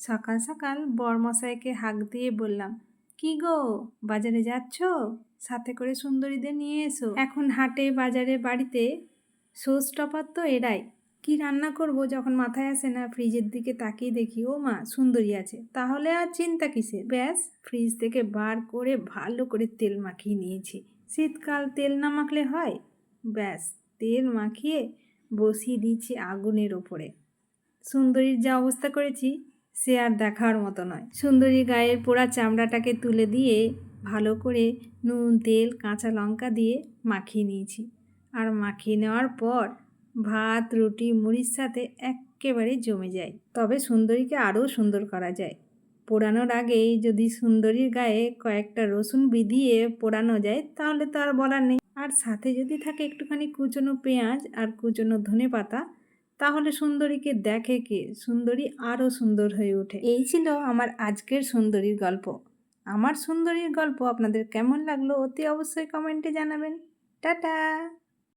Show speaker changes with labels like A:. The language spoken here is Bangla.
A: সকাল সকাল বরমশাইকে হাঁক দিয়ে বললাম, কি গো বাজারে যাচ্ছ? সাথে করে সুন্দরীদের নিয়ে এসো। এখন হাটে বাজারে বাড়িতে শো স্টপার তো এরাই। কি রান্না করব যখন মাথায় আসে না, ফ্রিজের দিকে তাকিয়ে দেখি ও মা সুন্দরী আছে, তাহলে আর চিন্তা কিসের। ব্যাস ফ্রিজ থেকে বার করে ভালো করে তেল মাখিয়ে নিয়েছি। শীতকাল তেল না মাখলে হয়? ব্যাস তেল মাখিয়ে বসিয়ে দিয়েছি আগুনের ওপরে। সুন্দরীর যা অবস্থা করেছি সে আর দেখার মতো নয়। সুন্দরী গায়ের পোড়া চামড়াটাকে তুলে দিয়ে ভালো করে নুন তেল কাঁচা লঙ্কা দিয়ে মাখিয়ে নিয়েছি। আর মাখিয়ে নেওয়ার পর ভাত রুটি মুড়ির সাথে একেবারে জমে যায়। তবে সুন্দরীকে আরও সুন্দর করা যায়। পোড়ানোর আগেই যদি সুন্দরীর গায়ে কয়েকটা রসুন বিধিয়ে পোড়ানো যায় তাহলে তো আর বলার নেই। আর সাথে যদি থাকে একটুখানি কুচনো পেঁয়াজ আর কুচনো ধনেপাতা, তাহলে সুন্দরীকে দেখে কে, সুন্দরী আরও সুন্দর হয়ে ওঠে। এই ছিল আমার আজকের সুন্দরীর গল্প। আমার সুন্দরীর গল্প আপনাদের কেমন লাগলো অতি অবশ্যই কমেন্টে জানাবেন। টাটা।